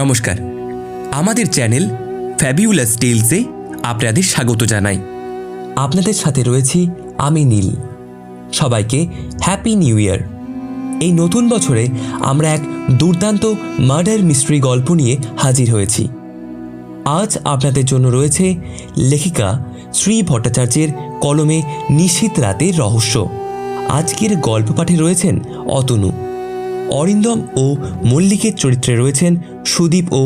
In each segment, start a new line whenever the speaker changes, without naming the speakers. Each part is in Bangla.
নমস্কার, আমাদের চ্যানেল ফ্যাবিউলাস টেলসে আপনাদের স্বাগত জানাই। আপনাদের সাথে রয়েছি আমি নীল। সবাইকে হ্যাপি নিউ ইয়ার। এই নতুন বছরে আমরা এক দুর্দান্ত মার্ডার মিস্ট্রি গল্প নিয়ে হাজির হয়েছি। আজ আপনাদের জন্য রয়েছে লেখিকা শ্রী ভট্টাচার্যের কলমে নিশীথ রাতের রহস্য। আজকের গল্প পাঠে রয়েছেন অতনু। অরিন্দম ও মল্লিকের চরিত্রে রয়েছেন সুদীপ ও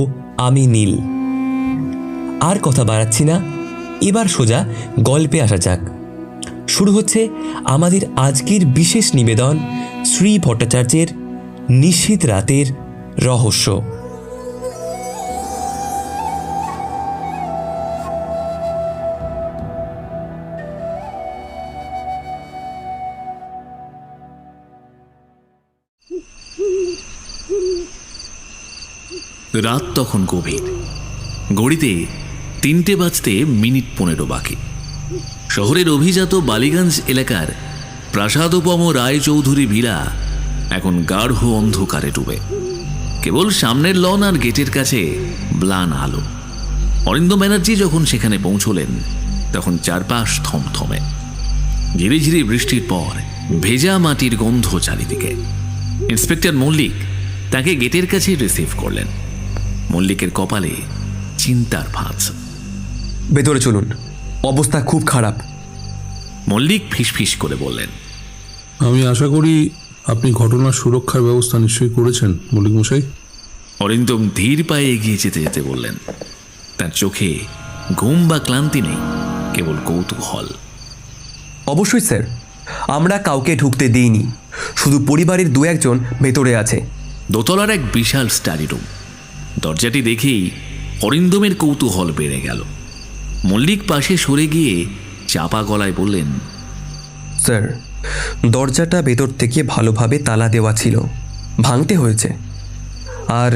আমি নীল। আর কথা বাড়াচ্ছি না, এবার সোজা গল্পে আসা যাক। শুরু হচ্ছে আমাদের আজকের বিশেষ নিবেদন, শ্রী ভট্টাচার্যের নিশীথ রাতের রহস্য।
রাত তখন গভীর। ঘড়িতে 3টে বাজতে মিনিট 15 বাকি। শহরের অভিজাত বালিগঞ্জ এলাকার প্রাসাদোপম রায়চৌধুরী ভিলা এখন গাঢ় অন্ধকারে ডুবে। কেবল সামনের লন আর গেটের কাছে ম্লান আলো। অরিন্দম ব্যানার্জি যখন সেখানে পৌঁছলেন তখন চারপাশ থমথমে। ঝিরি ঝিরি বৃষ্টির পর ভেজা মাটির গন্ধ চারিদিকে। ইন্সপেক্টর মল্লিক তাকে গেটের কাছে রিসিভ করলেন। মল্লিকের কপালে চিন্তার ভাঁজ।
ভেতরে চলুন, অবস্থা খুব খারাপ।
মল্লিক ফিসফিস করে বললেন,
আমি আশা করি আপনি ঘটনার সুরক্ষার ব্যবস্থা নিশ্চয়ই করেছেন মল্লিক মশাই।
অরিন্দম ধীর পায়ে এগিয়ে যেতে যেতে বললেন। তার চোখে ঘুম বা ক্লান্তি নেই, কেবল কৌতূহল।
অবশ্যই স্যার, আমরা কাউকে ঢুকতে দিইনি, শুধু পরিবারের 2-1 জন ভেতরে আছে।
দোতলার এক বিশাল স্টাডি রুম। দরজাটি দেখেই অরিন্দমের কৌতূহল বেড়ে গেল। মল্লিক পাশে সরে গিয়ে চাপা গলায় বললেন,
স্যার, দরজাটা ভেতর থেকে ভালোভাবে তালা দেওয়া ছিল, ভাঙতে হয়েছে। আর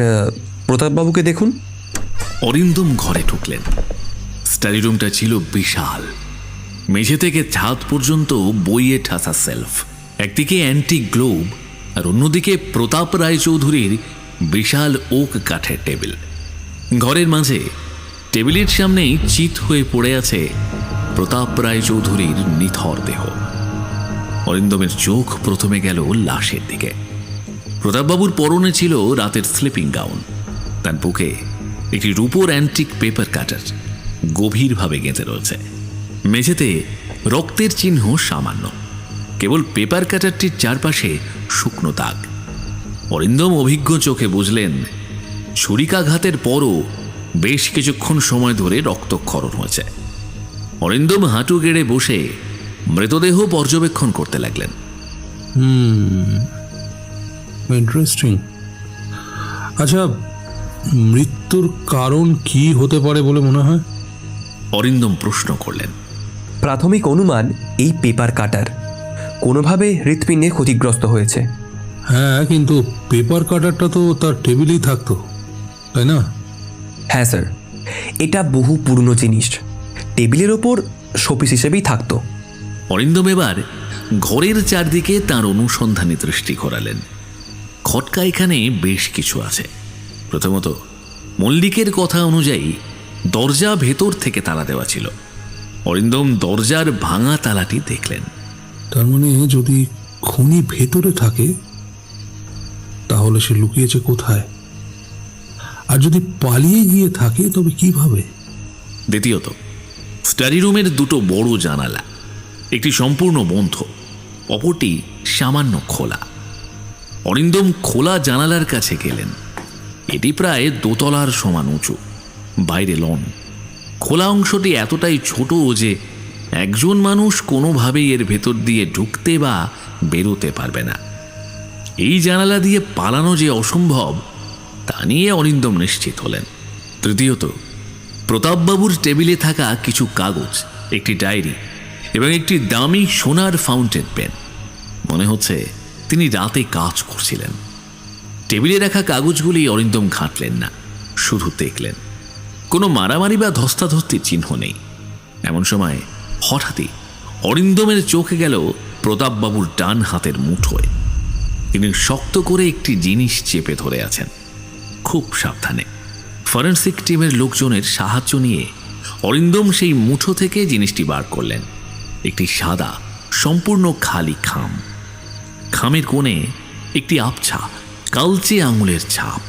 প্রতাপবাবুকে দেখুন।
অরিন্দম ঘরে ঢুকলেন। স্টাডি রুমটা ছিল বিশাল। মেঝে থেকে ছাদ পর্যন্ত বইয়ে ঠাসা সেলফ। একদিকে অ্যান্টিক গ্লোব আর অন্যদিকে প্রতাপ রায়চৌধুরীর বিশাল ওক কাঠের টেবিল। ঘরের মাঝে টেবিলের সামনেই চিত হয়ে পড়ে আছে প্রতাপ রায়চৌধুরীর নিথর দেহ। অরিন্দমের চোখ প্রথমে গেল লাশের দিকে। প্রতাপবাবুর পরনে ছিল রাতের স্লিপিং গাউন। তার বুকে একটি রূপোর অ্যান্টিক পেপার কাটার গভীরভাবে গেঁথে রয়েছে। মেঝেতে রক্তের চিহ্ন সামান্য, কেবল পেপার কাটারটির চারপাশে শুকনো দাগ। অরিন্দম অভিজ্ঞ চোখে বুঝলেন ছুরিকাঘাতের পরও বেশ কিছুক্ষণ সময় ধরে রক্তক্ষরণ হয়েছে। অরিন্দম হাঁটু গেড়ে বসে মৃতদেহ পর্যবেক্ষণ করতে লাগলেন।
ইন্টারেস্টিং। আচ্ছা, মৃত্যুর কারণ কি হতে পারে বলে মনে হয়?
অরিন্দম প্রশ্ন করলেন।
প্রাথমিক অনুমান এই পেপার কাটার কোনোভাবে হৃৎপিণ্ডে ক্ষতিগ্রস্ত হয়েছে।
হ্যাঁ, কিন্তু পেপার কাটারটা তো তার টেবিলেই থাকতো, তাই না?
হ্যাঁ স্যার, এটা বহু পুরনো জিনিস, টেবিলের ওপর শোপিস হিসেবেই থাকতো।
অরিন্দম এবার ঘরের চারদিকে তার অনুসন্ধানী দৃষ্টি ঘোরালেন। খটকা এখানে বেশ কিছু আছে। প্রথমত, মল্লিকের কথা অনুযায়ী দরজা ভেতর থেকে তালা দেওয়া ছিল। অরিন্দম দরজার ভাঙা তালাটি দেখলেন।
তার মানে যদি খুনি ভেতরে থাকে তাহলে সে লুকিয়েছে কোথায়? আর যদি পালিয়ে গিয়ে থাকে তবে কিভাবে?
দ্বিতীয়ত, স্টাডি রুমের 2টো বড় জানালা, একটি সম্পূর্ণ বন্ধ, অপরটি সামান্য খোলা। অরিন্দম খোলা জানালার কাছে গেলেন। এটি প্রায় 2 তলার সমান উঁচু, বাইরে লন। খোলা অংশটি এতটাই ছোট যে একজন মানুষ কোনোভাবেই এর ভেতর দিয়ে ঢুকতে বা বেরোতে পারবে না। এই জানালা দিয়ে পালানো যে অসম্ভব তা নিয়ে অরিন্দম নিশ্চিত হলেন। তৃতীয়ত, প্রতাপবাবুর টেবিলে থাকা কিছু কাগজ, একটি ডায়েরি এবং একটি দামি সোনার ফাউন্টেন পেন। মনে হচ্ছে তিনি রাতে কাজ করছিলেন। টেবিলে রাখা কাগজগুলি অরিন্দম ঘাঁটলেন না, শুধু দেখলেন। কোনো মারামারি বা ধস্তাধস্তির চিহ্ন নেই। এমন সময় হঠাৎই অরিন্দমের চোখে গেল প্রতাপবাবুর ডান হাতের মুঠোয়। তিনি শক্ত করে একটি জিনিস চেপে ধরে আছেন, খুব সাবধানে। ফরেন্সিক টিমের লোকজনের সাহায্য নিয়ে অরিন্দম সেই মুঠো থেকে জিনিসটি বার করলেন। একটি সাদা সম্পূর্ণ খালি খাম। খামের কোণে একটি আবছা কালচে আঙুলের ছাপ।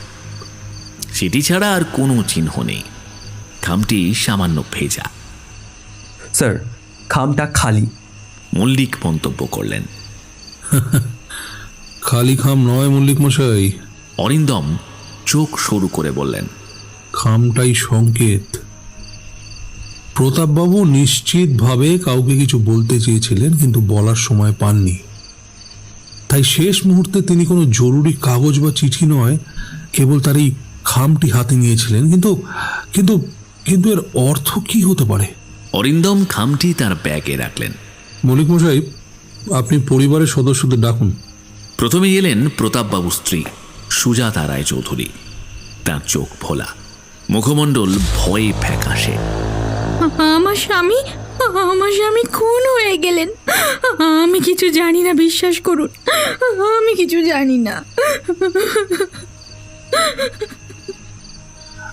সেটি ছাড়া আর কোনো চিহ্ন নেই। খামটি সামান্য ভেজা।
স্যার, খামটা খালি।
মল্লিক মন্তব্য করলেন।
খালি খাম নয় মল্লিক মশাই,
অরিন্দম চোখ সরু করে বললেন,
খামটাই সংকেত। প্রতাপবাবু নিশ্চিতভাবে কাউকে কিছু বলতে চেয়েছিলেন, কিন্তু বলার সময় পাননি। তাই শেষ মুহূর্তে তিনি কোনো জরুরি কাগজ বা চিঠি নয়, কেবল তার এই খামটি হাতে নিয়েছিলেন। কিন্তু কিন্তু কিন্তু এর অর্থ কি হতে পারে?
অরিন্দম খামটি তার ব্যাগে রাখলেন।
মল্লিক মশাই, আপনি পরিবারের সদস্যদের ডাকুন।
প্রথমে এলেন প্রতাপবাবুর স্ত্রী সুজাতা রায় চৌধুরী। তার চোখ ভোলা, মুখমণ্ডল ভয়ে ফ্যাকাশে।
আমার স্বামী খুন হয়ে গেলেন। আমি কিছু জানি না, বিশ্বাস করুন, আমি কিছু জানি না।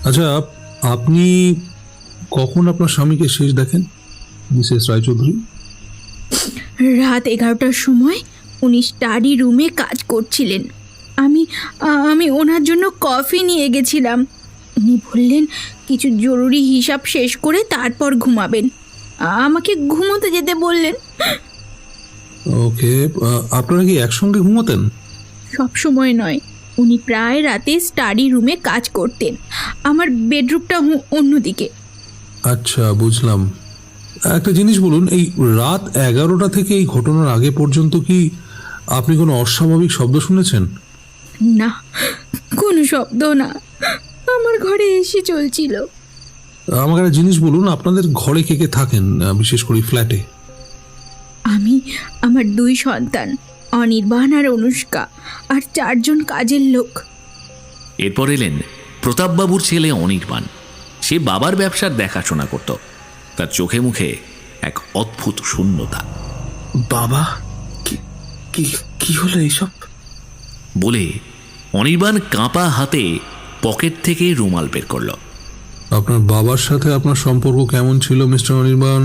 আচ্ছা, আপনি কখন আপনার স্বামীকে শেষ দেখেন মিসেস রায়চৌধুরী?
রাত 11টার সময় উনি স্টাডি রুমে কাজ করছিলেন। আমি ওনার জন্য কফি নিয়ে গেছিলাম। উনি বললেন কিছু জরুরি হিসাব শেষ করে তারপর ঘুমাবেন। আমাকে ঘুমোতে যেতে বললেন।
ওকে, আপনারা কি একসঙ্গে ঘুমোতেন?
সব সময় নয়, উনি প্রায় রাতে স্টাডি রুমে কাজ করতেন। আমার বেডরুমটা অন্যদিকে।
আচ্ছা, বুঝলাম। একটা জিনিস বলুন, এই রাত 11টা থেকে এই ঘটনার আগে পর্যন্ত কি আপনি কোনো অস্বাভাবিক শব্দ শুনেছেন?
না, কোনো শব্দ না। আমার ঘরে এসি চলছিল।
আমাকে একটা জিনিস বলুন, আপনাদের ঘরে কে কে থাকেন, বিশেষ করে ফ্ল্যাটে?
আমি, আমার 2 সন্তান অনির্বাণ আর অনুষ্কা, আর 4 জন কাজের লোক।
এরপর এলেন প্রতাপবাবুর ছেলে অনির্বাণ। সে বাবার ব্যবসার দেখাশোনা করত। তার চোখে মুখে এক অদ্ভুত শূন্যতা।
বাবা, কি হলো এইসব?
বলে অনির্বাণ কাঁপা হাতে পকেট থেকে রুমাল বের করল।
আপনার বাবার সাথে আপনার সম্পর্ক কেমন ছিল মিস্টার অনির্বাণ?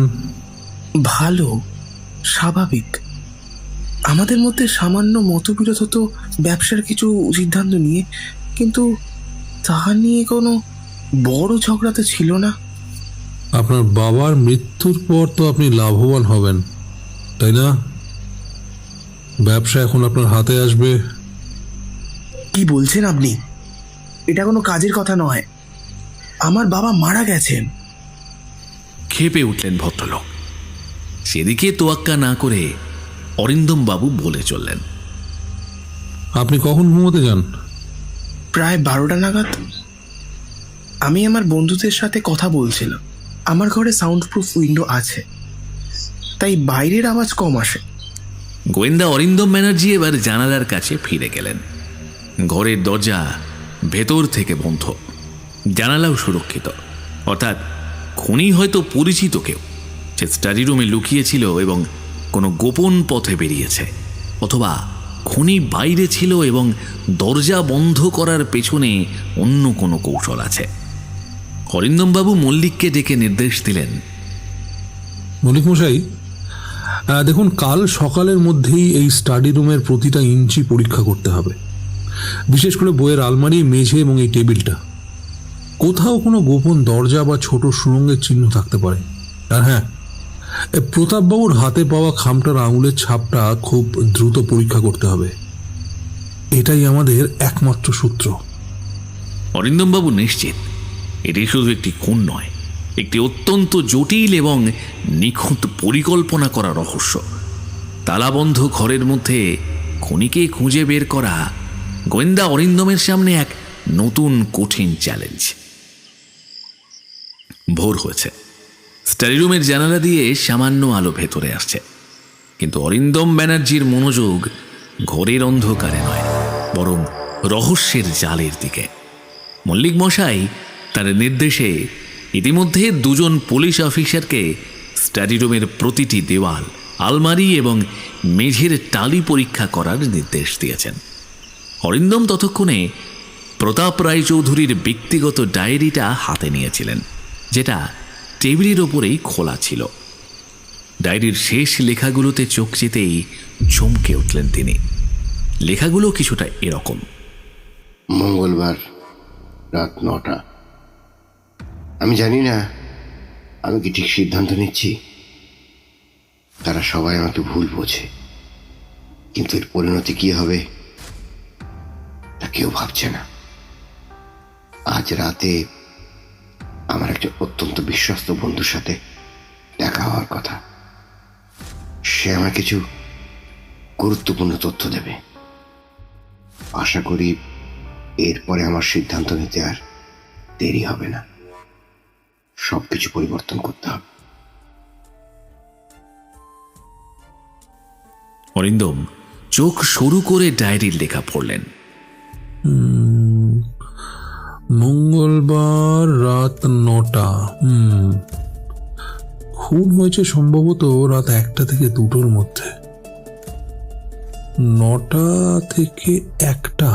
ভালো, স্বাভাবিক। আমাদের মধ্যে সামান্য মতবিরোধ হতো ব্যবসার কিছু সিদ্ধান্ত নিয়ে, কিন্তু তা নিয়ে কোনো বড় ঝগড়া তো ছিল না।
আপনার বাবার মৃত্যুর পর তো আপনি লাভবান হবেন, তাই না? ব্যবসা এখন আপনার হাতে আসবে।
কি বলছেন আপনি? এটা কোনো কাজের কথা নয়। আমার বাবা মারা গেছেন।
ক্ষেপে উঠলেন ভদ্রলোক। সেদিকে তোয়াক্কা না করে অরিন্দম বাবু বলে চললেন,
আপনি কখন ঘুমোতে যান?
প্রায় 12টা নাগাদ। আমি আমার বন্ধুদের সাথে কথা বলছিলাম। আমার ঘরে সাউন্ড প্রুফ উইন্ডো আছে, তাই বাইরের আওয়াজ কম আসে।
গোয়েন্দা অরিন্দম ব্যানার্জি এবার জানালার কাছে ফিরে গেলেন। ঘরের দরজা ভেতর থেকে বন্ধ, জানালাও সুরক্ষিত। অর্থাৎ খুনি হয়তো পরিচিত কেউ। সে স্টাডি রুমে লুকিয়েছিল এবং কোনো গোপন পথে বেরিয়েছে, অথবা খুনি বাইরে ছিল এবং দরজা বন্ধ করার পেছনে অন্য কোনো কৌশল আছে। অরিন্দমবাবু মল্লিককে ডেকে নির্দেশ দিলেন,
মল্লিক মশাই, দেখুন, কাল সকালের মধ্যেই এই স্টাডি রুমের প্রতিটা ইঞ্চি পরীক্ষা করতে হবে। বিশেষ করে বইয়ের আলমারি, মেঝে এবং এই টেবিলটা। কোথাও কোনো গোপন দরজা বা ছোট সুড়ঙ্গের চিহ্ন থাকতে পারে। আর হ্যাঁ, প্রতাপবাবুর হাতে পাওয়া খামটার আঙুলের ছাপটা খুব দ্রুত পরীক্ষা করতে হবে। এটাই আমাদের একমাত্র সূত্র।
অরিন্দমবাবু নিশ্চিত এটি শুধু একটি খুন নয়, একটি অত্যন্ত জটিল এবং নিখুঁত পরিকল্পনা করা রহস্য। তালাবন্ধ ঘরের মধ্যে খুনিকে খুঁজে বের করা গোয়েন্দা অরিন্দমের সামনে এক নতুন কঠিন চ্যালেঞ্জ। ভোর হয়েছে। স্টাডি রুমের জানালা দিয়ে সামান্য আলো ভেতরে আসছে, কিন্তু অরিন্দম ব্যানার্জির মনোযোগ ঘরের অন্ধকারে নয়, বরং রহস্যের জালের দিকে। মল্লিক মশাই তার নির্দেশে ইতিমধ্যে 2 জন পুলিশ অফিসারকে স্টাডি রুমের প্রতিটি দেওয়াল, আলমারি এবং মেঝের টালি পরীক্ষা করার নির্দেশ দিয়েছেন। অরিন্দম ততক্ষণে প্রতাপ রায়চৌধুরীর ব্যক্তিগত ডায়েরিটা হাতে নিয়েছিলেন, যেটা টেবিলের ওপরেই খোলা ছিল। ডায়েরির শেষ লেখাগুলোতে চোখ যেতেই চমকে উঠলেন তিনি। লেখাগুলো কিছুটা এরকম:
মঙ্গলবার রাত 9টা। আমি জানি না আমি কি ঠিক সিদ্ধান্ত নিচ্ছি। তারা সবাই আমাকে ভুল বোঝে, কিন্তু এর পরিণতি কি হবে তা কেউ ভাবছে না। আজ রাতে আমার একটা অত্যন্ত বিশ্বস্ত বন্ধুর সাথে দেখা হওয়ার কথা। সে আমার কিছু গুরুত্বপূর্ণ তথ্য দেবে। আশা করি এরপরে আমার সিদ্ধান্ত নিতে আর দেরি হবে না। সবকিছু পরিবর্তন করতে হবে।
অরিন্দম চোখ শুরু করে ডায়েরির লেখা পড়লেন।
মঙ্গলবার রাত 9টা। খুন হয়েছে সম্ভবত রাত 1টা থেকে 2টোর মধ্যে। 9টা থেকে 1টা,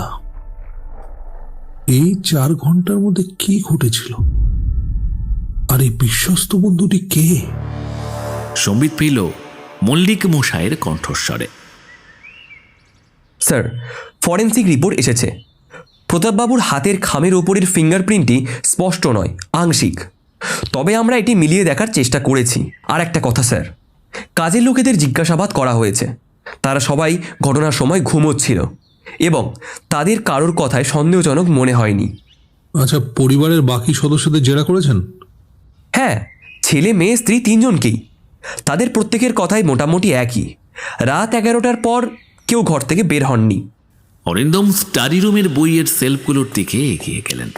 এই 4 ঘন্টার মধ্যে কি ঘটেছিল? আর এই বিশ্বস্ত বন্ধুটি কে?
সম্বিত পেল মল্লিক মশাইয়ের কণ্ঠস্বরে।
স্যার, ফরেন্সিক রিপোর্ট এসেছে। প্রতাপবাবুর হাতের খামের ওপরের ফিঙ্গারপ্রিন্টটি স্পষ্ট নয়, আংশিক। তবে আমরা এটি মিলিয়ে দেখার চেষ্টা করেছি। আর একটা কথা স্যার, কাজের লোকেদের জিজ্ঞাসাবাদ করা হয়েছে। তারা সবাই ঘটনার সময় ঘুমোচ্ছিল এবং তাদের কারোর কথায় সন্দেহজনক মনে হয়নি।
আচ্ছা, পরিবারের বাকি সদস্যদের জেরা করেছেন?
হ্যাঁ, ছেলে মেয়ে স্ত্রী 3 জনকেই। তাদের প্রত্যেকের কথাই মোটামুটি একই। রাত 11টার পর কেউ ঘর থেকে বের হননি।
অরিন্দম স্টাডি রুমের বইয়ের সেলফগুলোর দিকে এগিয়ে গেলেন।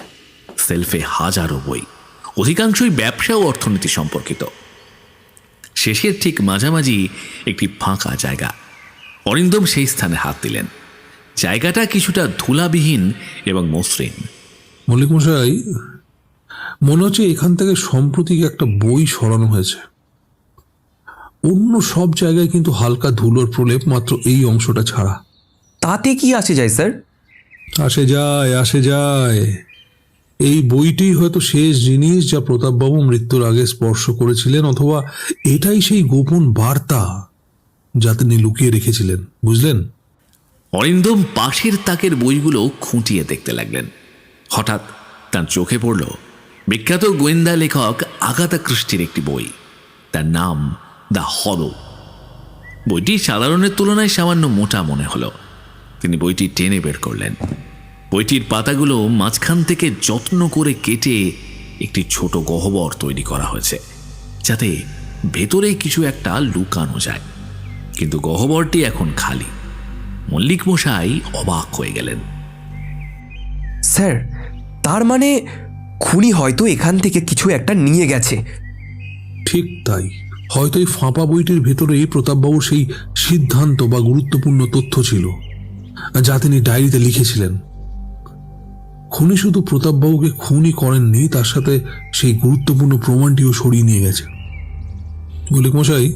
সেলফে হাজারো বই, অধিকাংশই ব্যবসা ও অর্থনীতি সম্পর্কিত। শেষের ঠিক মাঝামাঝি একটি ফাঁকা জায়গা। অরিন্দম সেই স্থানে হাত দিলেন। জায়গাটা কিছুটা ধুলাবিহীন এবং মসৃণ।
মল্লিক মশাই, মনে হচ্ছে এখান থেকে সম্প্রতি একটা বই সরানো হয়েছে। অন্য সব জায়গায় কিন্তু হালকা ধুলোর প্রলেপ, মাত্র এই অংশটা ছাড়া।
তাতে কি আসে যায় স্যার?
আসে যায়। এই বইটি হয়তো শেষ জিনিস যা প্রতাপবাবু মৃত্যুর আগে স্পর্শ করেছিলেন, অথবা এটাই সেই গোপন বার্তা যা তিনি লুকিয়ে রেখেছিলেন। বুঝলেন?
অরিন্দম পাশের তাকের বইগুলো খুঁটিয়ে দেখতে লাগলেন। হঠাৎ তার চোখে পড়ল বিখ্যাত গোয়েন্দা লেখক আগাথা ক্রিস্টির একটি বই। তার নাম দ্য হলো। বইটি সাধারণের তুলনায় সামান্য মোটা মনে হলো। তিনি বইটি টেনে বের করলেন। বইটির পাতাগুলো মাঝখান থেকে যত্ন করে কেটে একটি ছোট গহ্বর তৈরি করা হয়েছে, যাতে ভেতরে কিছু একটা লুকানো যায়। কিন্তু গহ্বরটি এখন খালি। মল্লিক মশাই অবাক হয়ে গেলেন।
স্যার, তার মানে খুনি হয়তো এখান থেকে কিছু একটা নিয়ে গেছে।
ঠিক তাই। হয়তো এই ফাঁপা বইটির ভেতরেই প্রতাপবাবুর সেই সিদ্ধান্ত বা গুরুত্বপূর্ণ তথ্য ছিল, যা তিনি ডায়েরিতে লিখেছিলেন। খুনি শুধু প্রতাপবাবুকে খুনই করেননি, তার সাথে সেই গুরুত্বপূর্ণ প্রমাণটিও সরিয়ে নিয়ে গেছে। মল্লিক মশাই,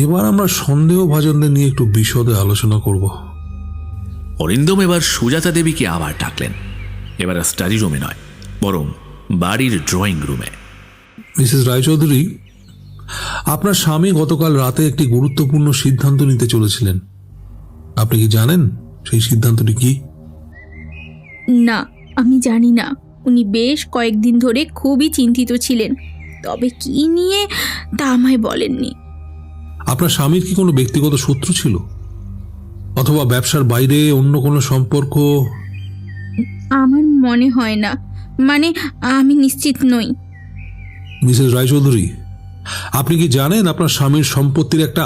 এবার আমরা সন্দেহভাজনদের নিয়ে একটু বিশদে আলোচনা করব।
অরিন্দম এবার সুজাতা দেবীকে আবার ডাকলেন। এবার স্টাডি রুমে নয়, বরং বাড়ির ড্রয়িং রুমে।
মিসেস রায়চৌধুরী, আপনার স্বামী গতকাল রাতে একটি গুরুত্বপূর্ণ সিদ্ধান্ত নিতে চলেছিলেন। আপনি কি জানেন সেই সিদ্ধান্তটি কি?
না, আমি জানি না। উনি বেশ কয়েকদিন ধরে খুবই চিন্তিত ছিলেন, তবে কি নিয়ে তা আমায় বলেননি।
আপনার স্বামীর কি কোনো ব্যক্তিগত শত্রু ছিল, অথবা ব্যবসার বাইরে অন্য কোনো সম্পর্ক?
আমার মনে হয় না, মানে আমি নিশ্চিত নই।
মিসেস রায়চৌধুরী, আপনি কি জানেন আপনার স্বামীর সম্পত্তির একটা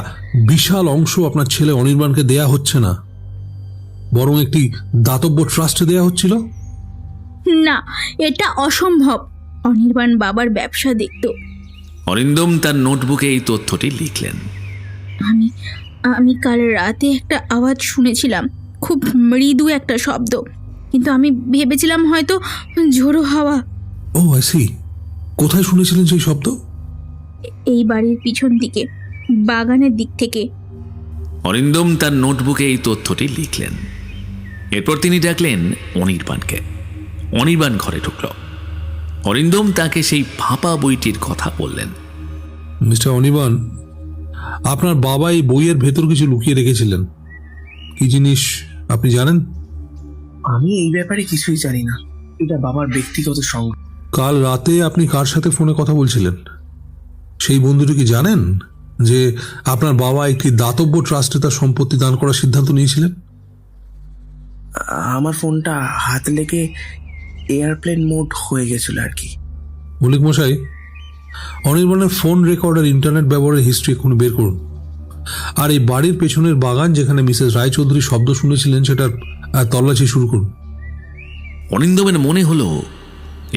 বিশাল অংশ আপনার ছেলে অনির্বাণকে দেয়া হচ্ছে না, বরং একটি দাতব্য ট্রাস্টে দেয়া হচ্ছিল?
না, এটা অসম্ভব। অনির্বাণ বাবার ব্যবসা দেখত।
অরিন্দম তার নোটবুকে এই তথ্যটি লিখলেন।
আমি কাল রাতে একটা আওয়াজ শুনেছিলাম, খুব মৃদু একটা শব্দ, কিন্তু আমি ভেবেছিলাম হয়তো ঝোড়ো হাওয়া।
ও আই সি। কোথায় শুনেছিলেন সেই শব্দ?
এই বাড়ির পিছন দিকে, বাগানের দিক থেকে।
অরিন্দম তার নোটবুকে এই তথ্যটি লিখলেন। এরপর তিনি ডাকলেন অনির্বাণকে। অনির্বাণ ঘরে ঢুকল। অরিন্দম তাকে সেই ফাঁপা বইটির কথা বললেন।
মিস্টার অনির্বাণ, আপনার বাবা এই বইয়ের ভেতর কিছু লুকিয়ে রেখেছিলেন। কি জিনিস আপনি জানেন?
আমি এই ব্যাপারে কিছুই জানি না, এটা বাবার ব্যক্তিগত সংগ্রহ।
কাল রাতে আপনি কার সাথে ফোনে কথা বলছিলেন? সেই বন্ধুটি কি জানেন যে আপনার বাবা একটি দাতব্য ট্রাস্টে তার সম্পত্তি দান করার সিদ্ধান্ত নিয়েছিলেন?
আমার ফোনটা হাত লেগে এয়ারপ্লেন মোড হয়ে গেছিল আর কি।
মল্লিক মশাই, অনির্বাণের ফোন রেকর্ড আর ইন্টারনেট ব্যবহারের হিস্ট্রি এখন বের করুন। আর এই বাড়ির পেছনের বাগান যেখানে মিসেস রায়চৌধুরী শব্দ শুনেছিলেন সেটার তল্লাশি শুরু করুন।
অরিন্দমের মনে হলো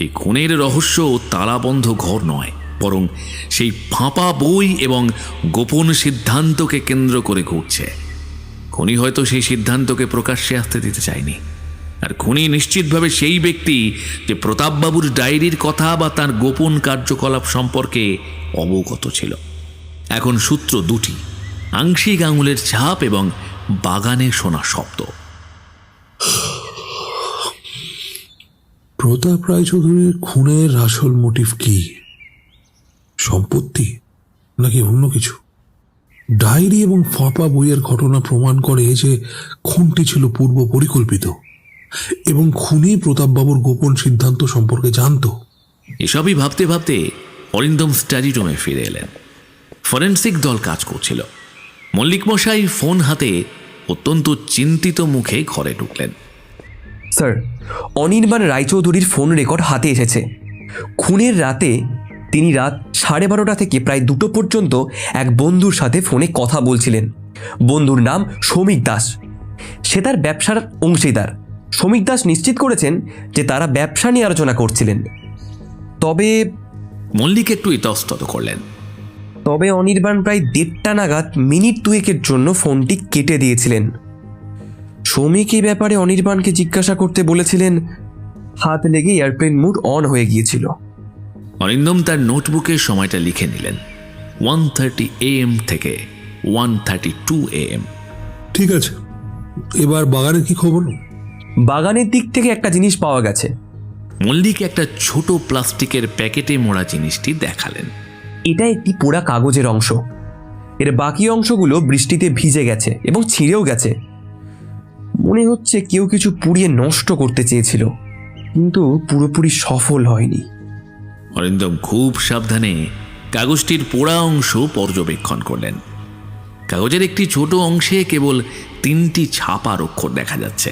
এই খুনের রহস্য তালাবন্ধ ঘর নয়, বরং সেই ফাঁপা বই এবং গোপন সিদ্ধান্তকে কেন্দ্র করে ঘুরছে। খুনি হয়তো সেই সিদ্ধান্তকে প্রকাশ্যে আসতে দিতে চায়নি, আর খুনি নিশ্চিতভাবে সেই ব্যক্তি যে প্রতাপবাবুর ডায়েরির কথা বা তার গোপন কার্যকলাপ সম্পর্কে অবগত ছিল। এখন সূত্র দুটি, আংশিক আঙুলের ছাপ এবং বাগানে শোনা শব্দ।
প্রতাপ রায়চৌধুরীর খুনের আসল মোটিভ কি? সম্পত্তি নাকি অন্য কিছু? ডায়েরি এবং ফাঁপা বইয়ের ঘটনা প্রমাণ করে যে খুনটি ছিল পূর্ব পরিকল্পিত এবং খুনি প্রতাপবাবুর গোপন সিদ্ধান্ত সম্পর্কে জানত।
এসবই ভাবতে ভাবতে অরিন্দম স্টাডি রুমে ফিরে এলেন। ফরেন্সিক দল কাজ করছিল। মল্লিক মশাই ফোন হাতে অত্যন্ত চিন্তিত মুখে ঘরে ঢুকলেন।
স্যার, অনির্বাণ রায়চৌধুরীর ফোন রেকর্ড হাতে এসেছে। খুনের রাতে তিনি রাত 12:30 থেকে প্রায় 2টো পর্যন্ত এক বন্ধুর সাথে ফোনে কথা বলছিলেন। বন্ধুর নাম শ্রমিক দাস। সে তার ব্যবসার অংশীদার। শ্রমিক দাস নিশ্চিত করেছেন যে তারা ব্যবসা নিয়ে আলোচনা করছিলেন। তবে
মল্লিক একটু ইতস্তত করলেন।
অনির্বাণ প্রায় 1.5টা নাগাদ মিনিট 2-এর জন্য ফোনটি কেটে দিয়েছিলেন। শ্রমিক এই ব্যাপারে অনির্বাণকে জিজ্ঞাসা করতে বলেছিলেন। হাত লেগে এয়ারপ্লেন মোড অন হয়ে গিয়েছিল।
অরিন্দম তার নোটবুকে সময়টা লিখে নিলেন। 1:30 AM থেকে 1:32 AM।
ঠিক আছে, এবার বাগানের কি খবর?
বাগানের দিক থেকে একটা জিনিস পাওয়া গেছে।
মল্লিক একটা ছোট প্লাস্টিকের প্যাকেটে মোড়া জিনিসটি দেখালেন।
এটা একটি পোড়া কাগজের অংশ। এর বাকি অংশগুলো বৃষ্টিতে ভিজে গেছে এবং ছিঁড়েও গেছে। মনে হচ্ছে কেউ কিছু পুড়িয়ে নষ্ট করতে চেয়েছিল, কিন্তু পুরোপুরি সফল হয়নি।
অরিন্দম খুব সাবধানে কাগজটির পোড়া অংশ পর্যবেক্ষণ করলেন। কাগজের একটি ছোট অংশে কেবল 3টি ছাপার অক্ষর দেখা যাচ্ছে,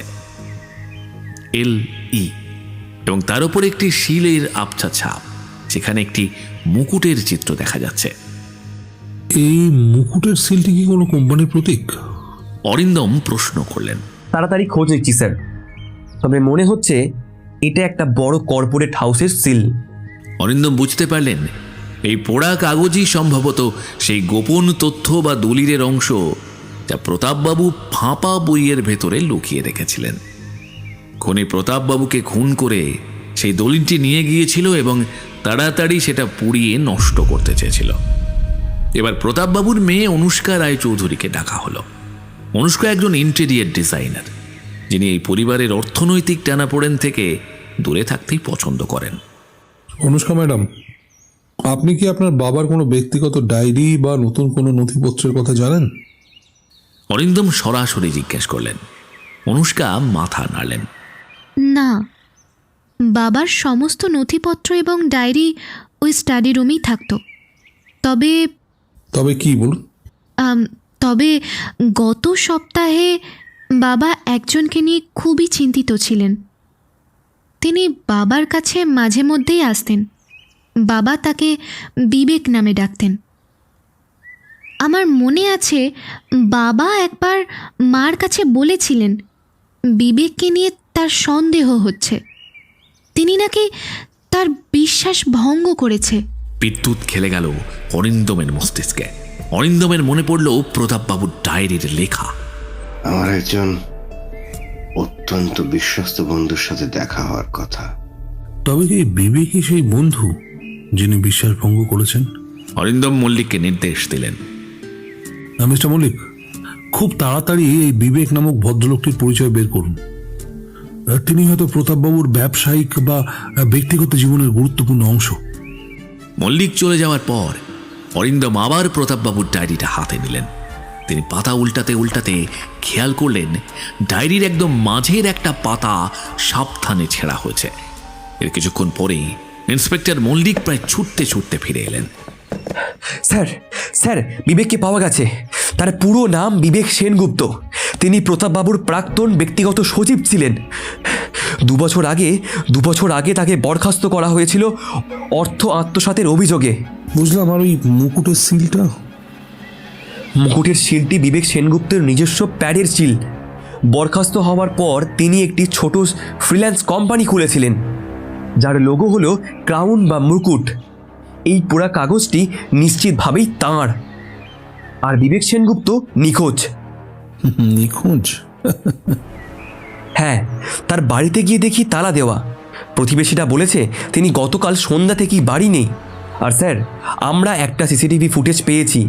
LE, এবং তার উপর একটি শিলের আবছা ছাপ, যেখানে একটি মুকুটের চিত্র দেখা যাচ্ছে।
এই মুকুটের সিলটি কি কোনো কোম্পানির প্রতীক?
অরিন্দম প্রশ্ন করলেন।
তাড়াতাড়ি খোঁজ নিচ্ছি স্যার, তবে মনে হচ্ছে এটা একটা বড় কর্পোরেট হাউসের সিল।
অরিন্দম বুঝতে পারলেন এই পোড়া কাগজই সম্ভবত সেই গোপন তথ্য বা দলিলের অংশ যা প্রতাপবাবু ফাঁপা বইয়ের ভেতরে লুকিয়ে রেখেছিলেন। খুনি প্রতাপবাবুকে খুন করে সেই দলিলটি নিয়ে গিয়েছিল এবং তাড়াতাড়ি সেটা পুড়িয়ে নষ্ট করতে চেয়েছিল। এবার প্রতাপবাবুর মেয়ে অনুষ্কা রায়চৌধুরীকে ডাকা হলো। অনুষ্কা একজন ইন্টেরিয়ার ডিজাইনার, যিনি এই পরিবারের অর্থনৈতিক টানাপোড়েন থেকে দূরে থাকতেই পছন্দ করেন।
অনুষ্কা ম্যাডাম, আপনি কি আপনার বাবার কোনো ব্যক্তিগত ডায়েরি বা নতুন কোনো নথিপত্রের কথা জানেন?
অরিন্দম সরাসরি জিজ্ঞেস করলেন। অনুষ্কা মাথা নাড়লেন।
না, বাবার সমস্ত নথিপত্র এবং ডায়েরি ওই স্টাডি রুমেই থাকতো।
তবে কি বলুন?
তবে গত সপ্তাহে বাবা একজনকে নিয়ে খুবই চিন্তিত ছিলেন। তিনি বাবার কাছে মাঝে মধ্যেই আসতেন। বাবা তাকে বিবেক নামে ডাকতেন। আমার মনে আছে বাবা একবার মার কাছে বলেছিলেন বিবেককে নিয়ে তার সন্দেহ হচ্ছে। তিনি নাকি তার বিশ্বাস ভঙ্গ করেছে।
বিদ্যুৎ খেলে গেল অরিন্দমের মস্তিষ্কে। অরিন্দমের মনে পড়ল প্রতাপবাবুর ডায়েরির লেখা।
আমার একজন অত্যন্ত বিশ্বস্ত বন্ধুর সাথে দেখা হওয়ার কথা।
তবে কি বিবেকই সেই বন্ধু যিনি বিশ্বাস ভঙ্গ করেছেন?
অরিন্দম মল্লিককে নির্দেশ দিলেন।
মিস্টার মল্লিক, খুব তাড়াতাড়ি এই বিবেক নামক ভদ্রলোকটির পরিচয় বের করুন তিনি হয়তো প্রতাপবাবুর ব্যবসায়িক বা ব্যক্তিগত জীবনের গুরুত্বপূর্ণ অংশ।
মল্লিক চলে যাওয়ার পর অরিন্দম আবার প্রতাপবাবুর ডায়েরিটা হাতে নিলেন। তিনি পাতা উল্টাতে উল্টাতে খেয়াল করলেন ডায়েরির একদম মাঝের একটা পাতা সাবধানে ছেঁড়া হয়েছে। এর কিছুক্ষণ পরেই ইন্সপেক্টর মল্লিক প্রায় ছুটতে ছুটতে ফিরে এলেন।
স্যার স্যার, বিবেককে পাওয়া গেছে। তার পুরো নাম বিবেক সেনগুপ্ত। তিনি প্রতাপবাবুর প্রাক্তন ব্যক্তিগত সচিব ছিলেন। 2 বছর আগে তাকে বরখাস্ত করা হয়েছিল অর্থ আত্মসাতের অভিযোগে।
বুঝলাম। আর ওই মুকুটের সিলটা?
মুকুটের শিলটি বিবেক সেনগুপ্তের নিজস্ব প্যাডের শিল। বরখাস্ত হওয়ার পর তিনি একটি ছোট ফ্রিল্যান্স কোম্পানি খুলেছিলেন, যার লোগো হলো ক্রাউন বা মুকুট। এই পুরা কাগজটি নিশ্চিতভাবেই তাঁর। আর বিবেক সেনগুপ্ত নিখোঁজ।
নিখোঁজ?
হ্যাঁ, তার বাড়িতে গিয়ে দেখি তালা দেওয়া। প্রতিবেশীরা বলেছে তিনি গতকাল সন্ধ্যা থেকেই বাড়ি নেই। আর স্যার, আমরা একটা সিসিটিভি ফুটেজ পেয়েছি,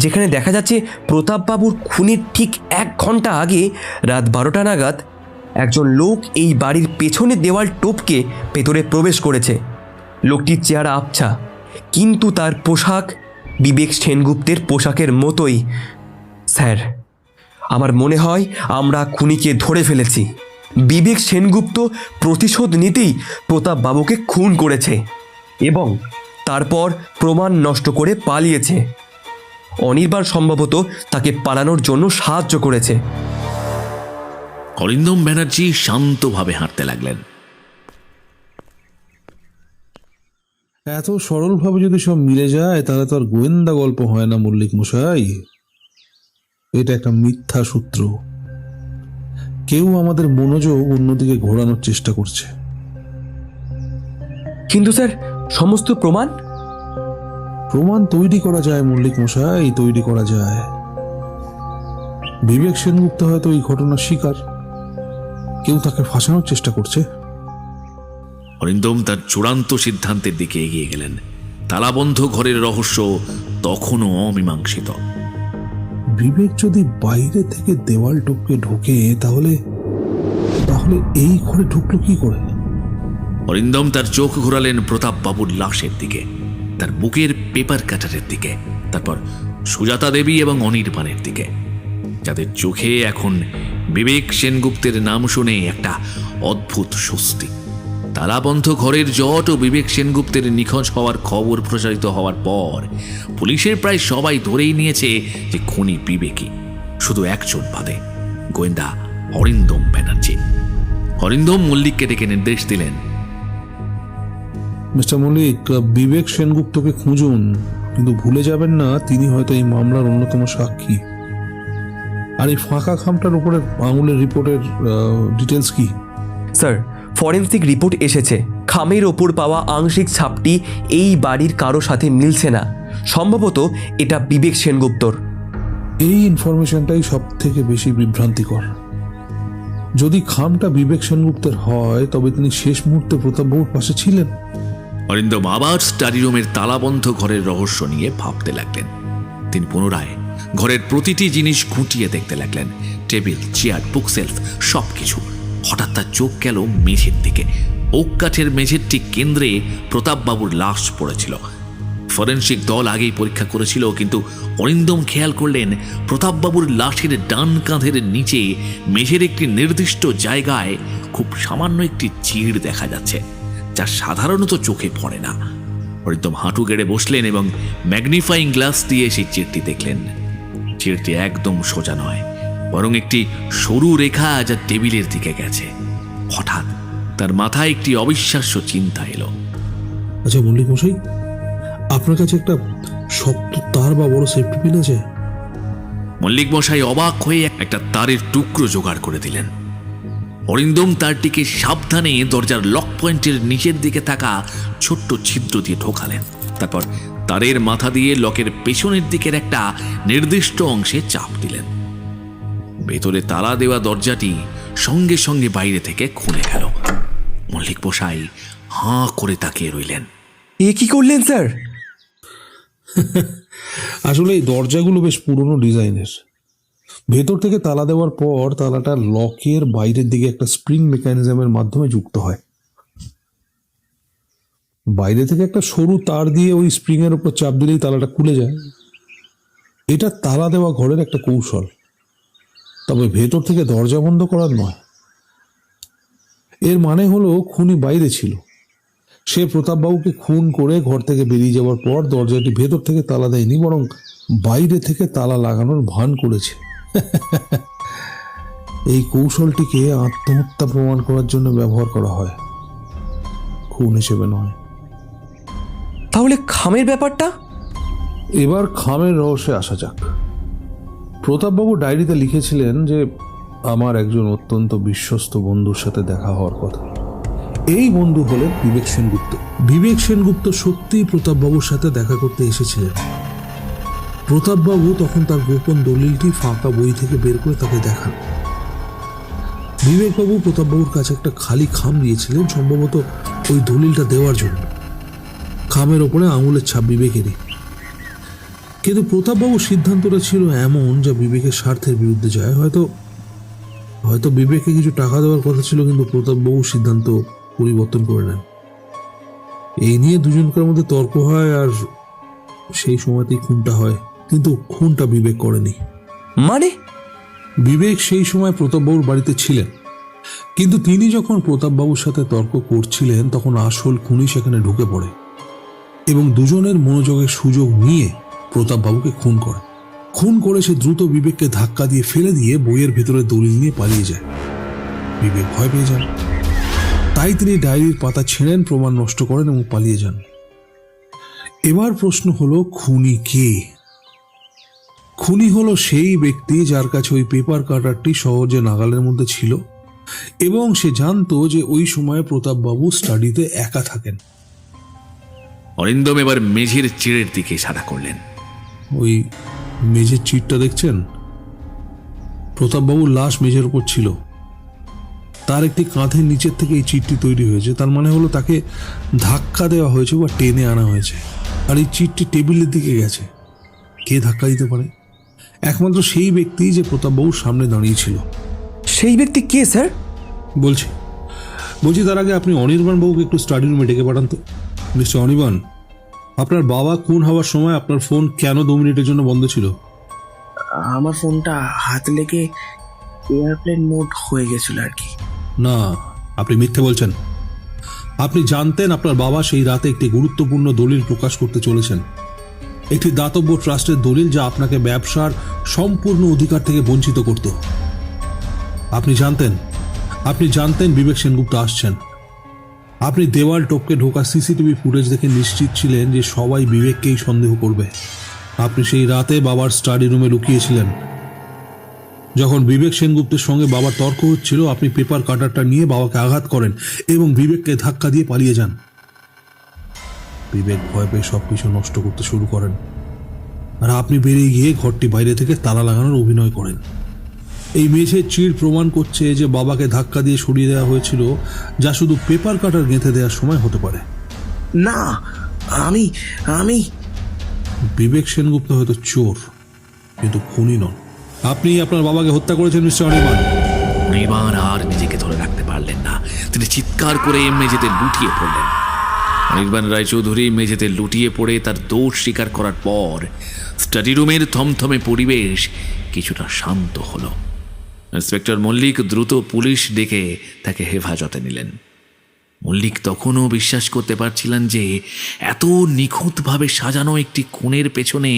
যেখানে দেখা যাচ্ছে প্রতাপবাবুর খুনের ঠিক 1 ঘন্টা আগে রাত 12টা নাগাদ একজন লোক এই বাড়ির পেছনের দেওয়াল টপকে ভেতরে প্রবেশ করেছে। লোকটির চেহারা আবছা, কিন্তু তার পোশাক বিবেক সেনগুপ্তের পোশাকের মতোই। স্যার, আমার মনে হয় আমরা খুনিকে ধরে ফেলেছি। বিবেক সেনগুপ্ত প্রতিশোধ নিতেই প্রতাপবাবুকে খুন করেছে এবং তারপর প্রমাণ নষ্ট করে পালিয়েছে। অনির্বাণ সম্ভবত তাকে পালানোর জন্য সাহায্য করেছে।
অরিন্দম ব্যানার্জি শান্তভাবে হাঁটতে লাগলেন।
এত সরলভাবে যদি সব মিলে যায় তাহলে তো আর গোয়েন্দা গল্প হয় না মল্লিক মশাই। এটা একটা মিথ্যা সূত্র। কেউ আমাদের মনোযোগ অন্যদিকে ঘোরানোর চেষ্টা করছে।
কিন্তু স্যার, সমস্ত
প্রমাণ তৈরি করা যায় মল্লিক মশাই, তৈরি করা যায়। বিবেক সেনগুপ্ত হয়তো এই ঘটনার শিকার। কেউ তাকে ফাঁসানোর চেষ্টা করছে।
অরিন্দম তার চূড়ান্ত সিদ্ধান্তের দিকে এগিয়ে গেলেন। তালাবন্ধ ঘরের রহস্য তখনও অমীমাংসিত।
বিবেক যদি বাইরে থেকে দেওয়াল টপকে ঢোকে তাহলে এই ঘরে ঢুকলো কি করে?
অরিন্দম তার চোখ ঘোরালেন প্রতাপবাবুর লাশের দিকে, তার বুকের পেপার কাটারের দিকে, তারপর সুজাতা দেবী এবং অনির্বাণের দিকে, যাদের চোখে এখন বিবেক সেনগুপ্তের নাম শুনে একটা অদ্ভুত স্বস্তি। তালাবন্ধ ঘরের জট ও বিবেক সেনগুপ্তের নিখোঁজ হওয়ার খবর প্রচারিত হওয়ার পর পুলিশের প্রায় সবাই ধরেই নিয়েছে যে খুনি বিবেকই, শুধু একজন বাদে, গোয়েন্দা অরিন্দম ব্যানার্জি। অরিন্দম মল্লিককে ডেকে নির্দেশ দিলেন,
মিস্টার মল্লিক, বিবেক সেনগুপ্তকে খুঁজুন, কিন্তু ভুলে যাবেন না তিনি হয়তো এই মামলার অন্যতম সাক্ষী। আর এই ফাঁকা খামটার উপরে আঙুলের রিপোর্টের ডিটেলস কি?
স্যার, ফরেন্সিক রিপোর্ট এসেছে। খামের ওপর পাওয়া আংশিক ছাপটি এই বাড়ির কারো সাথে মিলছে না। সম্ভবত এটা বিবেক সেনগুপ্তর।
এই ইনফরমেশনটাই সব থেকে বেশি বিভ্রান্তিকর। যদি খামটা বিবেক সেনগুপ্তের হয় তবে তিনি শেষ মুহূর্তে প্রতাপবাবুর পাশে ছিলেন।
অরিন্দম আবার স্টাডি রুমের তালাবন্ধ ঘরের রহস্য নিয়ে ভাবতে লাগলেন। তিনি পুনরায় ঘরের প্রতিটি জিনিস খুঁটিয়ে দেখতে লাগলেন, টেবিল, চেয়ার, বুকশেলফ, সবকিছু। হঠাৎ তার চোখ গেল মেঝের দিকে। ওক কাঠের মেঝের ঠিক কেন্দ্রে প্রতাপবাবুর লাশ পড়েছিল। ফরেনসিক দল আগেই পরীক্ষা করেছিল, কিন্তু অরিন্দম খেয়াল করলেন প্রতাপবাবুর লাশের ডান কাঁধের নিচে মেঝের একটি নির্দিষ্ট জায়গায় খুব সামান্য একটি চিড় দেখা যাচ্ছে, যা সাধারণত চোখে পড়ে না। অরিন্দম হাঁটু গেড়ে বসলেন এবং ম্যাগনিফাইং গ্লাস দিয়ে সেই চিড়টি দেখলেন। চিড়টি একদম সোজা নয়, বরং একটি সরু রেখা যা টেবিলের দিকে গেছে। হঠাৎ তার মাথায় একটি অবিশ্বাস্য চিন্তা এলো।
আচ্ছা মল্লিক মশাই, আপনার কাছে একটা শক্ত তার বা বড় সেফটি পিন আছে?
মল্লিক মশাই অবাক হয়ে একটা তারের টুকরো জোগাড় করে দিলেন। অরিন্দম তারটিকে সাবধানে দরজার লক পয়েন্টের নিচের দিকে থাকা ছোট্ট ছিদ্র দিয়ে ঢোকালেন। তারপর তারের মাথা দিয়ে লকের পেছনের দিকের একটা নির্দিষ্ট অংশে চাপ দিলেন। ভেতরে তালা দেওয়া দরজাটি সঙ্গে সঙ্গে বাইরে থেকে খুলে গেল। মল্লিক মশাই হাঁ করে তাকিয়ে রইলেন।
এ কি করলেন স্যার?
আসলে এই দরজাগুলো বেশ পুরনো ডিজাইনের। ভেতর থেকে তালা দেওয়ার পর তালাটা লকের বাইরের দিকে একটা স্প্রিং মেকানিজমের মাধ্যমে যুক্ত হয়। বাইরে থেকে একটা সরু তার দিয়ে ওই স্প্রিং এর উপর চাপ দিলেই তালাটা খুলে যায়। এটা তালা দেওয়া ঘরের একটা কৌশল, তবে ভেতর থেকে দরজা বন্ধ করার নয়। এর মানে হলো খুনি বাইরে ছিল, সে প্রতাপবাবুকে খুন করে ঘর থেকে বেরিয়ে যাওয়ার পর দরজাটি ভেতর থেকে তালা দেয়নি, বরং বাইরে থেকে তালা লাগানোর ভান করেছে। এই কৌশলটিকে আত্মহত্যা প্রমাণ করার জন্য ব্যবহার করা হয়, খুন হিসেবে নয়।
তাহলে খামের ব্যাপারটা?
এবার খামের রহস্যে আসা যাক। প্রতাপবাবু ডায়েরিতে লিখেছিলেন যে আমার একজন অত্যন্ত বিশ্বস্ত বন্ধুর সাথে দেখা হওয়ার কথা। এই বন্ধু হলেন বিবেক সেনগুপ্ত। বিবেক সেনগুপ্ত সত্যিই প্রতাপবাবুর সাথে দেখা করতে এসেছিলেন। প্রতাপবাবু তখন তার গোপন দলিলটি ফাঁকা বই থেকে বের করে তাকে দেখান। বিবেকবাবু প্রতাপবাবুর কাছে একটা খালি খাম দিয়েছিলেন, সম্ভবত ওই দলিলটা দেওয়ার জন্য। খামের ওপরে আঙুলের ছাপ বিবেকেরই। কিন্তু প্রতাপবাবুর সিদ্ধান্তটা ছিল এমন যা বিবেকের স্বার্থের বিরুদ্ধে যায়। হয়তো বিবেককে কিছু টাকা দেওয়ার কথা ছিল, কিন্তু প্রতাপবাবু সিদ্ধান্ত পরিবর্তন করে নেন। এই নিয়ে দুজনকার মধ্যে তর্ক হয়, আর সেই সময়তেই খুনটা হয়। কিন্তু খুনটা বিবেক করেনি।
মানে?
বিবেক সেই সময় প্রতাপবাবুর বাড়িতে ছিলেন, কিন্তু তিনি যখন প্রতাপবাবুর সাথে তর্ক করছিলেন তখন আসল খুনি সেখানে ঢুকে পড়ে এবং দুজনের মনোযোগের সুযোগ নিয়ে প্রতাপবাবুকে খুন করে সে দ্রুত বিবেককে ধাক্কা দিয়ে ফেলে দিয়ে বইয়ের ভেতরে দলিল নিয়ে পালিয়ে যায়। বিবেক ভয় পেয়ে যান, তাই তিনি ডায়েরির পাতা ছেড়েন, প্রমাণ নষ্ট করেন এবং পালিয়ে যান। এবার প্রশ্ন হলো, খুনি কে? খুনি হলো সেই ব্যক্তি যার কাছে ওই পেপার কাটারটি সহজে নাগালের মধ্যে ছিল এবং সে জানতো যে ওই সময় প্রতাপবাবু স্টাডিতে একা থাকেন।
অরিন্দম এবার মেঝের চিড়ের দিকে ইশারা করলেন।
ওই মেঝের চিটটা দেখছেন? প্রতাপবাবুর লাশ মেঝের উপর ছিল, তার একটি কাঁধের নিচের থেকে এই চিটটি তৈরি হয়েছে। তার মানে হলো তাকে ধাক্কা দেওয়া হয়েছে বা টেনে আনা হয়েছে, আর এই চিটটি টেবিলের দিকে গেছে। কে ধাক্কা দিতে পারে? একমাত্র সেই ব্যক্তি যে প্রতাপবাবুর সামনে দাঁড়িয়েছিল।
সেই ব্যক্তি কে স্যার?
বলছি তার আগে আপনি অনির্বাণ বাবুকে একটু স্টাডি রুমে ডেকে পাঠান তো। মিস্টার অনির্বাণ, আপনার বাবা খুন হওয়ার সময় আপনার ফোন কেন 2 মিনিটের জন্য বন্ধ ছিল?
আমার ফোনটা হাত লেগে এয়ারপ্লেন মোড হয়ে গেছিল আর কি।
না, আপনি মিথ্যে বলছেন। আপনি জানতেন আপনার বাবা সেই রাতে একটি গুরুত্বপূর্ণ দলিল প্রকাশ করতে চলেছেন, একটি দাতব্য ট্রাস্টের দলিল যা আপনাকে ব্যবসার সম্পূর্ণ অধিকার থেকে বঞ্চিত করত। আপনি জানতেন বিবেক সেনগুপ্ত আসছেন। আপনি দেওয়াল টপকে ঢোকা সিসিটিভি ফুটেজ দেখে নিশ্চিত ছিলেন যে সবাই বিবেককেই সন্দেহ করবে। আপনি সেই রাতে বাবার স্টাডি রুমে লুকিয়েছিলেন। যখন বিবেক সেনগুপ্তের সঙ্গে বাবার তর্ক হচ্ছিল, আপনি পেপার কাটারটা নিয়ে বাবাকে আঘাত করেন এবং বিবেককে ধাক্কা দিয়ে পালিয়ে যান। বিবেক ভয় পেয়ে সবকিছু নষ্ট করতে শুরু করেন, আর আপনি বেরিয়ে গিয়ে ঘরটি বাইরে থেকে তালা লাগানোর অভিনয় করেন। এই মেঝের চিড় প্রমাণ করছে যে বাবাকে ধাক্কা দিয়ে সরিয়ে দেওয়া হয়েছিল, যা শুধু পেপার কাটার গেঁথে দেওয়ার সময় হতে পারে।
না, আমি
বিবেক সেনগুপ্ত হয়তো চোর, কিন্তু খুনি নন। আপনি আপনার বাবাকে হত্যা করেছেন মিস্টার অনির্বাণ।
অনির্বাণ আর নিজেকে ধরে রাখতে পারলেন না, তিনি চিৎকার করে মেঝেতে লুটিয়ে পড়লেন। অনির্বাণ রায়চৌধুরী মেঝেতে লুটিয়ে পড়ে তার দোষ স্বীকার করার পর স্টাডি রুমের থমথমে পরিবেশ কিছুটা শান্ত হলো। ইন্সপেক্টর মল্লিক দ্রুত পুলিশ ডেকে তাকে হেফাজতে নিলেন। মল্লিক তখনও বিশ্বাস করতে পারছিলেন যে এত নিখুঁতভাবে সাজানো একটি খুনের পেছনে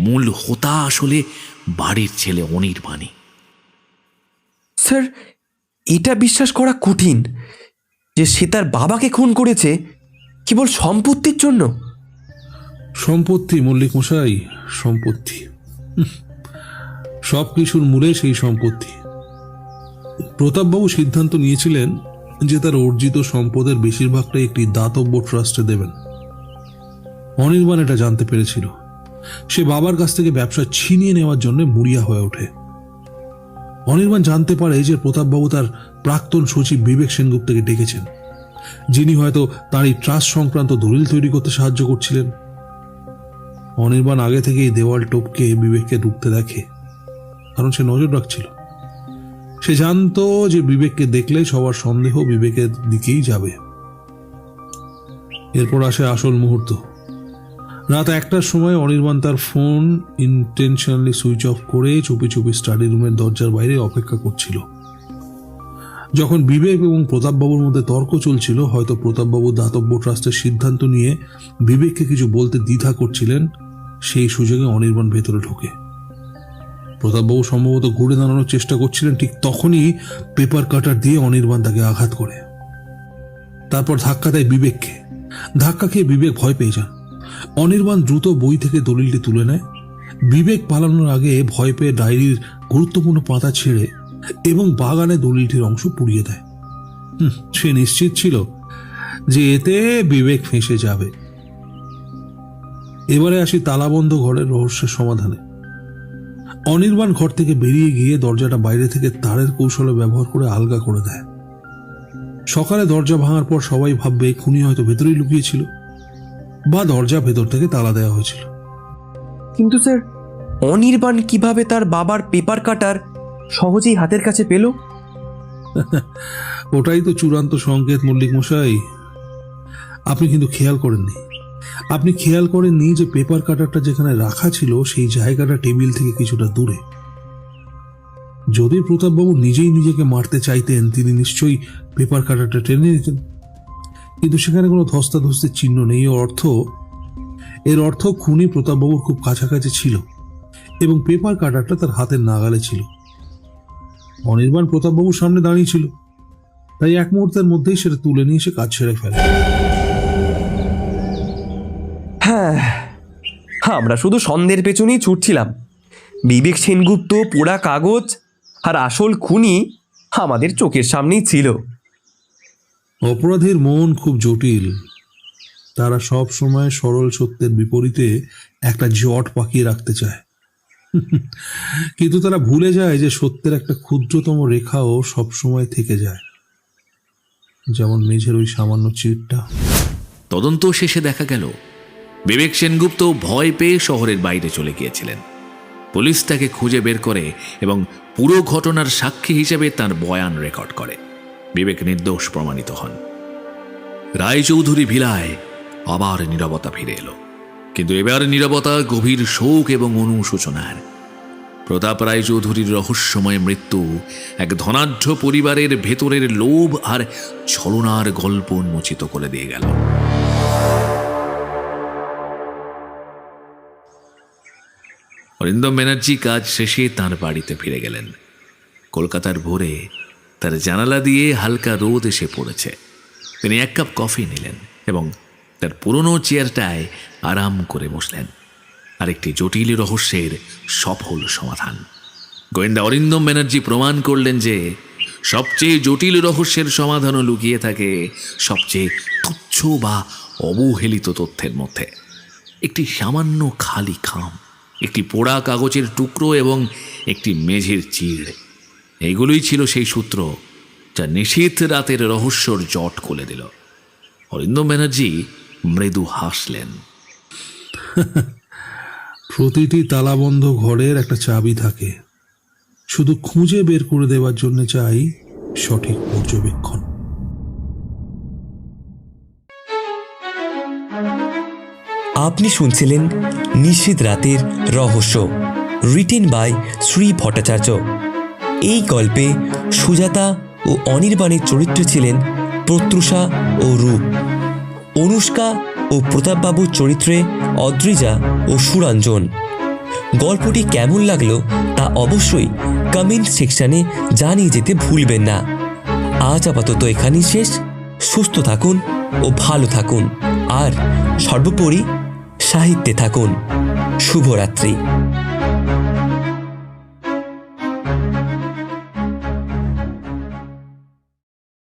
মূল হোতা আসলে বাড়ির ছেলে অনির্বাণী।
স্যার, এটা বিশ্বাস করা কঠিন যে সে তার বাবাকে খুন করেছে কেবল সম্পত্তির জন্য।
সম্পত্তি মল্লিক মশাই, সম্পত্তি। সব কিছুর মূলে সেই সম্পত্তি। প্রতাপবাবু সিদ্ধান্ত নিয়েছিলেন যে তার অর্জিত সম্পদের বেশিরভাগটাই একটি দাতব্য ট্রাস্টে দেবেন। অনির্বাণ এটা জানতে পেরেছিল। সে বাবার কাছ থেকে ব্যবসা ছিনিয়ে নেওয়ার জন্য মরিয়া হয়ে ওঠে। অনির্বাণ জানতে পারে যে প্রতাপবাবু তার প্রাক্তন সচিব বিবেক সেনগুপ্তকে ডেকেছেন, যিনি হয়তো তার এই ট্রাস্ট সংক্রান্ত দলিল তৈরি করতে সাহায্য করছিলেন। অনির্বাণ আগে থেকেই দেওয়াল টপকে বিবেককে ঢুকতে দেখে, কারণ সে নজর রাখছিল। সে জানতো যে বিবেককে দেখলে সবার সন্দেহ বিবেকের দিকেই যাবে। এরপর আসে আসল মুহূর্ত। রাত 1টার সময় অনির্বাণ তার ফোন ইন্টেনশনালি সুইচ অফ করে চুপি চুপি স্টাডি রুমের দরজার বাইরে অপেক্ষা করছিল। যখন বিবেক এবং প্রতাপবাবুর মধ্যে তর্ক চলছিল, হয়তো প্রতাপবাবু দাতব্য ট্রাস্টের সিদ্ধান্ত নিয়ে বিবেককে কিছু বলতে দ্বিধা করছিলেন, সেই সুযোগে অনির্বাণ ভেতরে ঢোকে। প্রতাপবাবু সম্ভবত ঘুরে দাঁড়ানোর চেষ্টা করছিলেন, ঠিক তখনই পেপার কাটার দিয়ে অনির্বাণ তাকে আঘাত করে। তারপর ধাক্কা দেয় বিবেককে। ধাক্কা খেয়ে বিবেক ভয় পেয়ে যান। অনির্বাণ দ্রুত বই থেকে দলিলটি তুলে নেয়। বিবেক পালানোর আগে ভয় পেয়ে ডায়েরির গুরুত্বপূর্ণ পাতা ছেড়ে এবং বাগানে দলিলটির অংশ পুড়িয়ে দেয়। সে নিশ্চিত ছিল যে এতে বিবেক ফেঁসে যাবে। এবারে আসি তালাবন্ধ ঘরের রহস্যের সমাধানে। অনির্বাণ ঘর থেকে বেরিয়ে গিয়ে দরজাটা বাইরে থেকে তারের কৌশলে ব্যবহার করে আলগা করে দেয়। সকালে দরজা ভাঙার পর সবাই ভাববে খুনি হয়তো ভেতরেই লুকিয়েছিল বা দরজা ভেতর থেকে তালা দেওয়া হয়েছিল।
কিন্তু স্যার, অনির্বাণ কিভাবে তার বাবার পেপার কাটার সহজেই হাতের কাছে পেল?
ওটাই তো চূড়ান্ত সংকেত মল্লিক মশাই। আপনি কিন্তু খেয়াল করেননি। আপনি খেয়াল করেননি যে পেপার কাটারটা যেখানে রাখা ছিল সেই জায়গাটা টেবিল থেকে কিছুটা দূরে। যদি প্রতাপবাবু নিজেই নিজেকে মারতে চাইতেন, তিনি নিশ্চয়ই পেপার কাটারটা টেনে নিতেন। কিন্তু সেখানে কোনো ধস্তাধস্তির চিহ্ন নেই। এর অর্থ খুনি প্রতাপবাবুর খুব কাছাকাছি ছিল এবং পেপার কাটারটা তার হাতের নাগালে ছিল। অনির্বাণ প্রতাপবাবুর সামনে দাঁড়িয়ে ছিল, তাই এক মুহূর্তের মধ্যেই সেটা তুলে নিয়ে সে কাজ ছেড়ে ফেলে।
হ্যাঁ, আমরা শুধু সন্দেহের পেছনেই ছুটছিলাম। বিবেক সেনগুপ্ত, পোড়া কাগজ আর আসল খুনি আমাদের চোখের সামনেই ছিল।
অপরাধীর মন খুব জটিল। তারা সব সময় সরল সত্যের বিপরীতে একটা জট পাকিয়ে রাখতে চায়, কিন্তু তারা ভুলে যায় যে সত্যের একটা ক্ষুদ্রতম রেখাও সবসময় থেকে যায়, যেমন মেঝের ওই সামান্য চিরটা।
তদন্ত শেষে দেখা গেল বিবেক সেনগুপ্ত ভয় পেয়ে শহরের বাইরে চলে গিয়েছিলেন। পুলিশ তাকে খুঁজে বের করে এবং পুরো ঘটনার সাক্ষী হিসেবে তার বয়ান রেকর্ড করে। বিবেক নির্দোষ প্রমাণিত হন। রায়চৌধুরী ভিলায় আবার নীরবতা ফিরে এলো, কিন্তু এবার নীরবতা গভীর শোক এবং অনুশোচনার। প্রতাপ রায়চৌধুরীর রহস্যময় মৃত্যু এক ধনাঢ্য পরিবারের ভেতরের লোভ আর ছলনার গল্প উন্মোচিত করে দিয়ে গেল। অরিন্দম ব্যানার্জি কাজ শেষে তাঁর বাড়িতে ফিরে গেলেন। কলকাতার ভোরে তার জানালা দিয়ে হালকা রোদ এসে পড়েছে। তিনি 1 কাপ কফি নিলেন এবং তার পুরনো চেয়ারটায় আরাম করে বসলেন। আরেকটি জটিল রহস্যের সফল সমাধান। গোয়েন্দা অরিন্দম ব্যানার্জি প্রমাণ করলেন যে সবচেয়ে জটিল রহস্যের সমাধানও লুকিয়ে থাকে সবচেয়ে তুচ্ছ বা অবহেলিত তথ্যের মধ্যে। একটি সামান্য খালি খাম, একটি পোড়া কাগজের টুকরো এবং একটি মেঝের চিড়, এগুলোই ছিল সেই সূত্র যা নিশীথ রাতের রহস্যর জট খুলে দিল। অরিন্দম ব্যানার্জি মৃদু হাসলেন।
প্রতিটি তালাবন্ধ ঘরের একটা চাবি থাকে, শুধু খুঁজে বের করে দেওয়ার জন্য চাই সঠিক পর্যবেক্ষণ।
আপনি শুনছিলেন নিশীথ রাতের রহস্য, রিটেন বাই শ্রী ভট্টাচার্য। এই গল্পে সুজাতা ও অনির্বাণের চরিত্রে ছিলেন প্রত্যুষা ও রূপ। অনুষ্কা ও প্রতাপবাবুর চরিত্রে অদ্রিজা ও সুরঞ্জন। গল্পটি কেমন লাগলো তা অবশ্যই কমেন্ট সেকশনে জানিয়ে যেতে ভুলবেন না। আজ আপাতত এখানেই শেষ। সুস্থ থাকুন ও ভালো থাকুন, আর সর্বোপরি সাহিত্যে থাকুন। শুভরাত্রি।